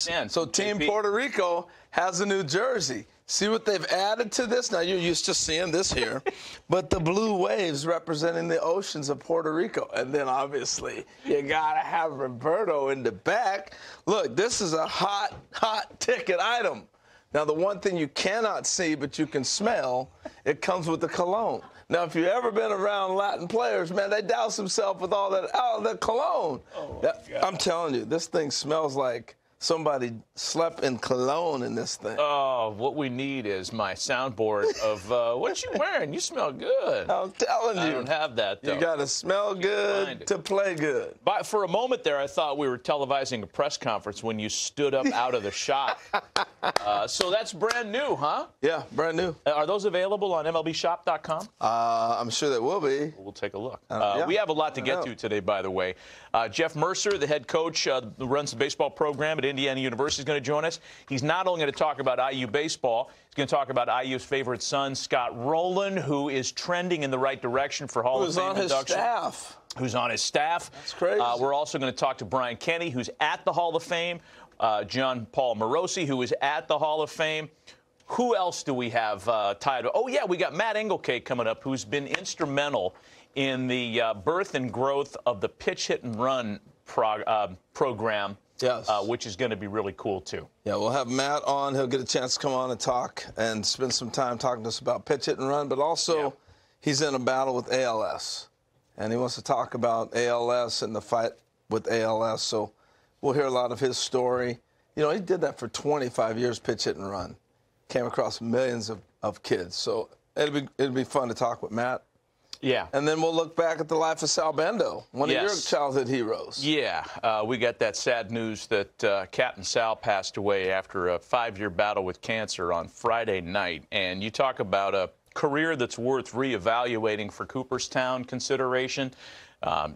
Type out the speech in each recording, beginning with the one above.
Again, So Team JP. Puerto Rico has a new jersey. See what they've added to this? Now, you're used to seeing this here. But the blue waves representing the oceans of Puerto Rico. And then, obviously, you got to have Roberto in the back. Look, this is a hot, hot ticket item. Now, the one thing you cannot see but you can smell, it comes with the cologne. Now, if you've ever been around Latin players, man, they douse themselves with all that cologne. Oh, I'm telling you, this thing smells like somebody slept in cologne in this thing. Oh, what we need is my soundboard of what you wearing. You smell good. I'm telling you. I don't have that, though. You got to smell Find good it. to play good. But for a moment there, I thought we were televising a press conference when you stood up out of the shot. So that's brand new, huh? Yeah, brand new. Are those available on MLBshop.com? I'm sure they will be. We'll take a look. Yeah. We have a lot to get to today, by the way. Jeff Mercer, the head coach who runs the baseball program at Indiana University, is going to join us. He's not only going to talk about IU baseball, he's going to talk about IU's favorite son, Scott Rowland, who is trending in the right direction for Hall of Fame Who's on his induction. staff? Who's on his staff. That's crazy. We're also going to talk to Brian Kenny, who's at the Hall of Fame, John Paul Morosi, who is at the Hall of Fame. Who else do we have tied? Oh, yeah, we got Matt Engelke coming up, who's been instrumental in the birth and growth of the pitch, hit, and run program, Yes. which is going to be really cool, too. Yeah, we'll have Matt on. He'll get a chance to come on and talk and spend some time talking to us about pitch, hit, and run. But also, he's in a battle with ALS. And he wants to talk about ALS and the fight with ALS. So we'll hear a lot of his story. You know, he did that for 25 years, pitch, hit, and run. Came across millions of kids. So it'll be fun to talk with Matt. Yeah. And then we'll look back at the life of Sal Bando, one of your childhood heroes. Yeah. We got that sad news that Captain Sal passed away after a 5-year battle with cancer on Friday night. And you talk about a career that's worth reevaluating for Cooperstown consideration.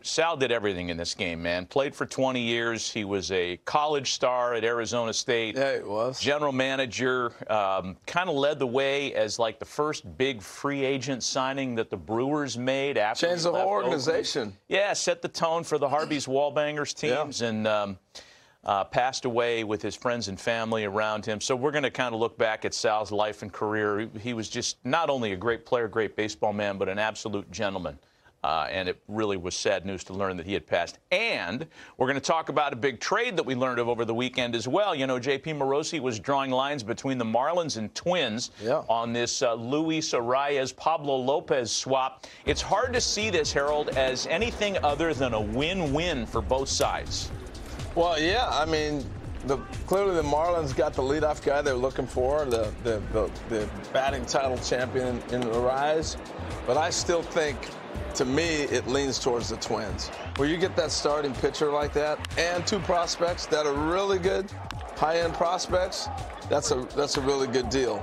Sal did everything in this game, man. Played for 20 years. He was a college star at Arizona State. Yeah, he was. General manager, kind of led the way as like the first big free agent signing that the Brewers made after Changed the whole organization. Yeah, set the tone for the Harvey's Wallbangers teams, and passed away with his friends and family around him. So we're going to kind of look back at Sal's life and career. He was just not only a great player, great baseball man, but an absolute gentleman. And it really was sad news to learn that he had passed. And we're going to talk about a big trade that we learned of over the weekend as well. You know, J.P. Morosi was drawing lines between the Marlins and Twins on this Luis Arias-Pablo Lopez swap. It's hard to see this, Harold, as anything other than a win-win for both sides. Well, yeah, I mean, clearly the Marlins got the leadoff guy they were looking for, the batting title champion in Arias. But I still think, to me, it leans towards the Twins. Where you get that starting pitcher like that and 2 prospects that are really good, high-end prospects, that's a really good deal.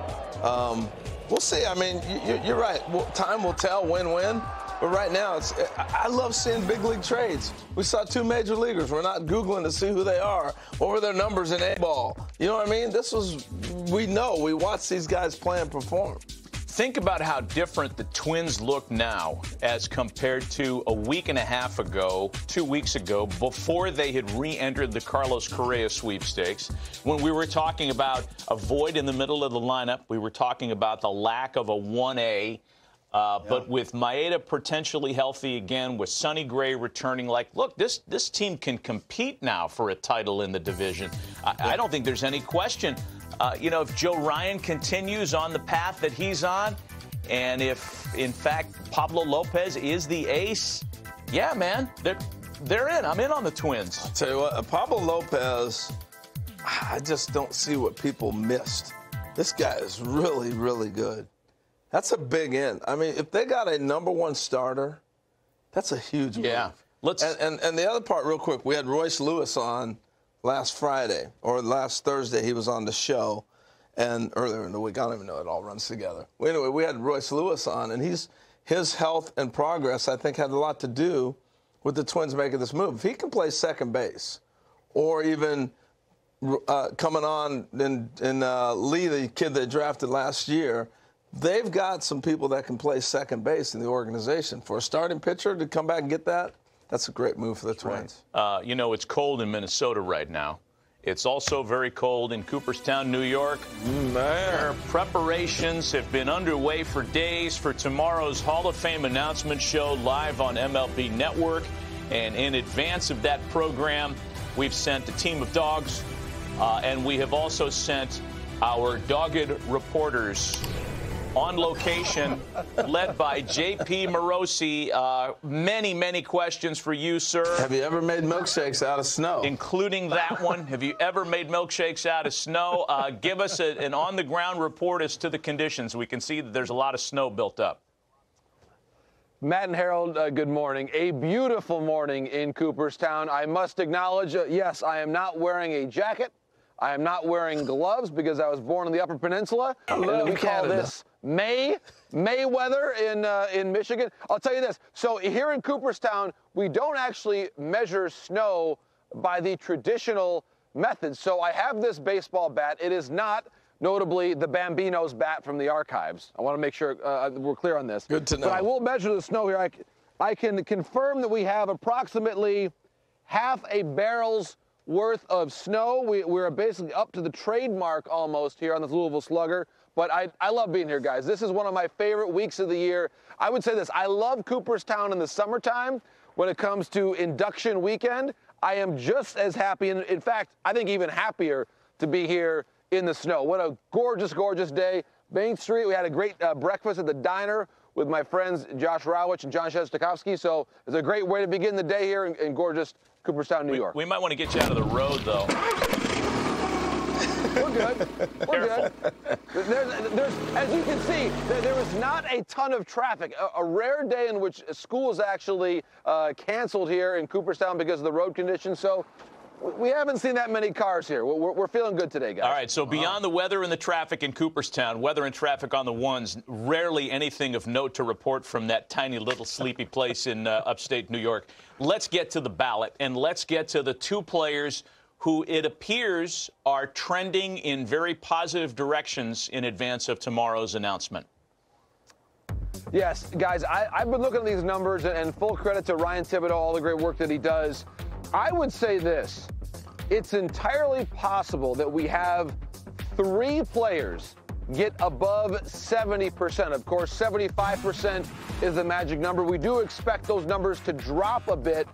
We'll see. I mean, you're right. Time will tell, win-win. But right now, I love seeing big league trades. We saw 2 major leaguers. We're not Googling to see who they are. What were their numbers in A-ball? You know what I mean? We watch these guys play and perform. Think about how different the Twins look now as compared to a week and a half ago, 2 weeks ago, before they had re-entered the Carlos Correa sweepstakes. When we were talking about a void in the middle of the lineup, we were talking about the lack of a 1A. But with Maeda potentially healthy again, with Sonny Gray returning, look, this team can compete now for a title in the division. I don't think there's any question. If Joe Ryan continues on the path that he's on, and if, in fact, Pablo Lopez is the ace, yeah, man, they're in. I'm in on the Twins. I'll tell you what, Pablo Lopez, I just don't see what people missed. This guy is really, really good. That's a big end. I mean, if they got a #1 starter, that's a huge move. Yeah. And the other part, real quick, we had Royce Lewis on last Friday, or last Thursday he was on the show, and earlier in the week, I don't even know, it all runs together. Well, anyway, we had Royce Lewis on, and his health and progress, I think, had a lot to do with the Twins making this move. If he can play second base, or even coming on in Lee, the kid they drafted last year, they've got some people that can play second base in the organization. For a starting pitcher to come back and get that, that's a great move for the Twins. Right. It's cold in Minnesota right now, It's also very cold in Cooperstown, New York. Where preparations have been underway for days for tomorrow's Hall of Fame announcement show live on MLB Network. And in advance of that program, we've sent a team of dogs, and we have also sent our dogged reporters on location, led by J.P. Morosi. Many questions for you, sir. Have you ever made milkshakes out of snow? Including that one. Have you ever made milkshakes out of snow? Give us an on-the-ground report as to the conditions. We can see that there's a lot of snow built up. Matt and Harold, good morning. A beautiful morning in Cooperstown. I must acknowledge, yes, I am not wearing a jacket. I am not wearing gloves because I was born in the Upper Peninsula. We call this May weather in Michigan. I'll tell you this. So here in Cooperstown, we don't actually measure snow by the traditional method. So I have this baseball bat. It is not, notably, the Bambino's bat from the archives. I want to make sure we're clear on this. Good to know. But I will measure the snow here. I can confirm that we have approximately half a barrel's worth of snow. We're basically up to the trademark almost here on this Louisville Slugger. But I love being here, guys. This is one of my favorite weeks of the year. I would say this. I love Cooperstown in the summertime when it comes to induction weekend. I am just as happy, and in fact, I think even happier to be here in the snow. What a gorgeous, gorgeous day. Main Street, we had a great breakfast at the diner with my friends Josh Rawitch and John Shestakowski. So it's a great way to begin the day here in gorgeous Cooperstown, New York. We might want to get you out of the road, though. We're good. We're good. There's, as you can see, there was not a ton of traffic. A rare day in which schools actually canceled here in Cooperstown because of the road conditions. So we haven't seen that many cars here. We're feeling good today, guys. All right, so beyond the weather and the traffic in Cooperstown, weather and traffic on the ones, rarely anything of note to report from that tiny little sleepy place in upstate New York. Let's get to the ballot, and let's get to the two players who it appears are trending in very positive directions in advance of tomorrow's announcement. Yes, guys, I've been looking at these numbers, and full credit to Ryan Thibodeau, all the great work that he does. I would say this. It's entirely possible that we have three players get above 70%. Of course, 75% is the magic number. We do expect those numbers to drop a bit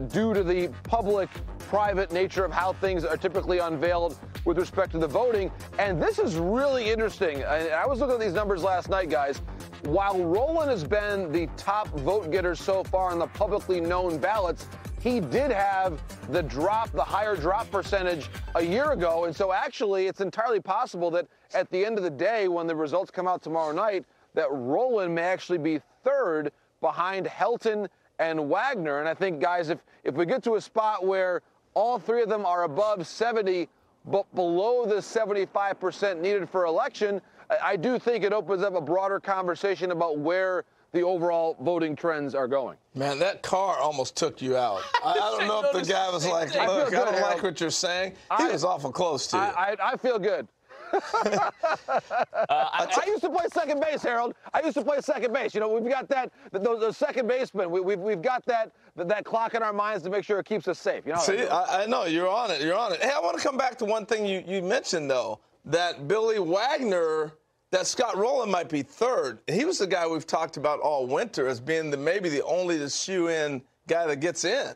due to the public-private nature of how things are typically unveiled with respect to the voting. And this is really interesting. I was looking at these numbers last night, guys. While Rolen has been the top vote getter so far on the publicly known ballots, he did have the higher drop percentage a year ago. And so actually, it's entirely possible that at the end of the day, when the results come out tomorrow night, that Rolen may actually be third behind Helton and Wagner. And I think, guys, if we get to a spot where all three of them are above 70, but below the 75% needed for election, I do think it opens up a broader conversation about where the overall voting trends are going. Man, that car almost took you out. I don't know if the guy was like, look, I don't like what you're saying. He was awful close to you. I feel good. I used to play second base, Harold. I used to play second base. You know, we've got that, those second basemen. We've got that clock in our minds to make sure it keeps us safe. You know. See, I know you're on it. You're on it. Hey, I want to come back to one thing you mentioned though, that Billy Wagner, that Scott Rolen might be third. He was the guy we've talked about all winter as being maybe the only shoe-in guy that gets in.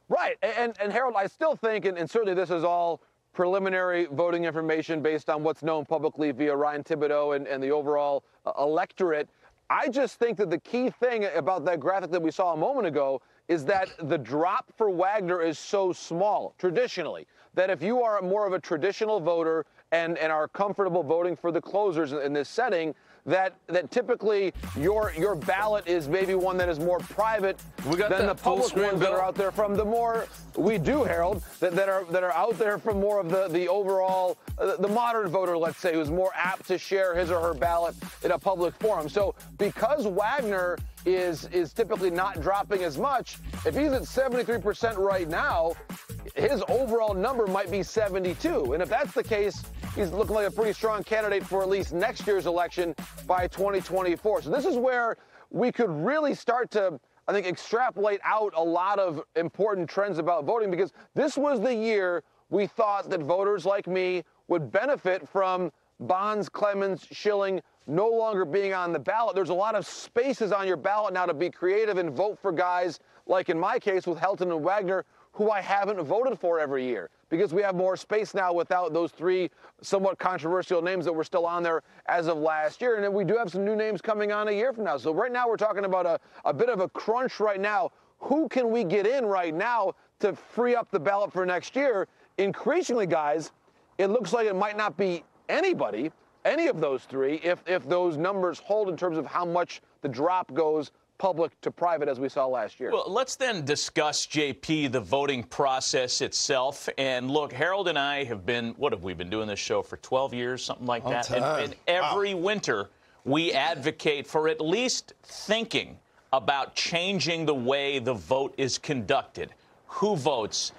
Right, and Harold, I still think, and certainly this is all preliminary voting information based on what's known publicly via Ryan Thibodeau and the overall electorate. I just think that the key thing about that graphic that we saw a moment ago is that the drop for Wagner is so small, traditionally, that if you are more of a traditional voter and are comfortable voting for the closers in this setting, that typically your ballot is maybe one that is more private than the public ones that are out there from the more we do, Harold, that are out there from more of the overall the modern voter, let's say, who's more apt to share his or her ballot in a public forum. So because Wagner is typically not dropping as much, if he's at 73% right now, his overall number might be 72. And if that's the case, he's looking like a pretty strong candidate for at least next year's election by 2024. So this is where we could really start to I think, extrapolate out a lot of important trends about voting, because this was the year we thought that voters like me would benefit from Bonds, Clemens, Schilling no longer being on the ballot. There's a lot of spaces on your ballot now to be creative and vote for guys like, in my case, with Helton and Wagner, who I haven't voted for every year, because we have more space now without those three somewhat controversial names that were still on there as of last year. And then we do have some new names coming on a year from now. So right now we're talking about a bit of a crunch right now. Who can we get in right now to free up the ballot for next year? Increasingly, guys, it looks like it might not be anybody, any of those three, if those numbers hold in terms of how much the drop goes public to private, as we saw last year. Well, let's then discuss, JP, the voting process itself. And look, Harold and I have been, what have we been doing this show for 12 years, something like that? And every winter, we advocate for at least thinking about changing the way the vote is conducted. Who votes?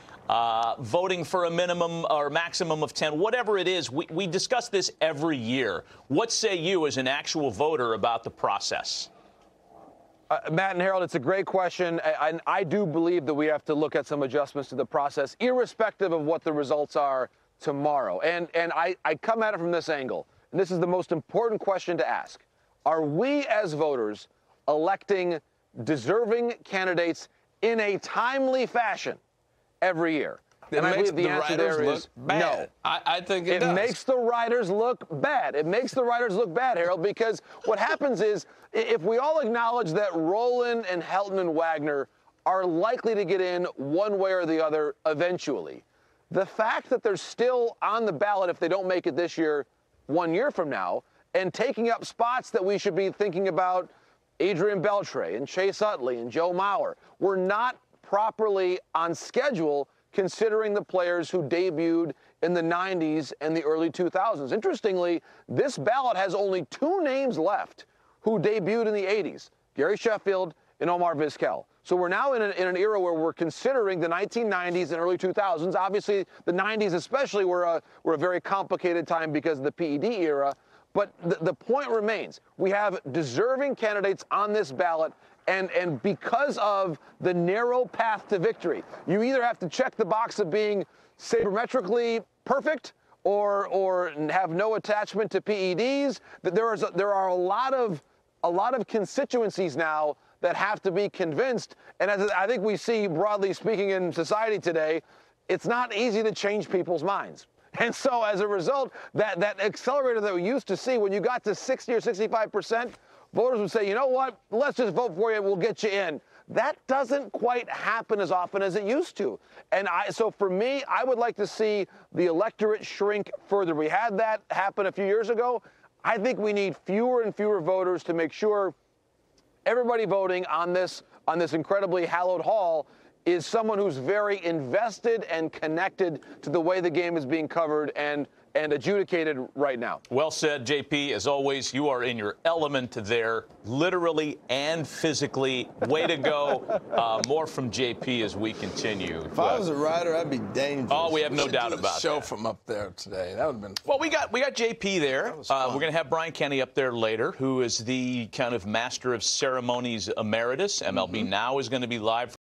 Voting for a minimum or maximum of 10, whatever it is. We discuss this every year. What say you as an actual voter about the process? Matt and Harold, it's a great question. And I do believe that we have to look at some adjustments to the process, irrespective of what the results are tomorrow. And I come at it from this angle. And this is the most important question to ask. Are we as voters electing deserving candidates in a timely fashion every year? And I believe the answer there is no. I think it does. It makes the writers look bad. It makes the writers look bad, Harold, because what happens is, if we all acknowledge that Rowland and Helton and Wagner are likely to get in one way or the other eventually, the fact that they're still on the ballot if they don't make it this year, 1 year from now, and taking up spots that we should be thinking about, Adrian Beltre and Chase Utley and Joe Mauer, were not properly on schedule considering the players who debuted in the 90s and the early 2000s. Interestingly, this ballot has only two names left who debuted in the 80s, Gary Sheffield and Omar Vizquel. So we're now in an era where we're considering the 1990s and early 2000s. Obviously, the 90s especially were a very complicated time because of the PED era. But the point remains, we have deserving candidates on this ballot, and because of the narrow path to victory, you either have to check the box of being sabermetrically perfect or have no attachment to PEDs. That there are a lot of constituencies now that have to be convinced. And as I think we see broadly speaking in society today, it's not easy to change people's minds. And so as a result, that accelerator that we used to see when you got to 60 or 65%, voters would say, you know what, let's just vote for you, we'll get you in. That doesn't quite happen as often as it used to. And so for me, I would like to see the electorate shrink further. We had that happen a few years ago. I think we need fewer and fewer voters to make sure everybody voting on this incredibly hallowed hall is someone who's very invested and connected to the way the game is being covered and adjudicated right now. Well said, JP. As always, you are in your element there, literally and physically. Way to go. More from JP as we continue. If I was a writer, I'd be dangerous. Oh, we have no doubt about that. Show from up there today. That would have been. Well, we got JP there. We're going to have Brian Kenny up there later, who is the kind of master of ceremonies emeritus. MLB Now is going to be live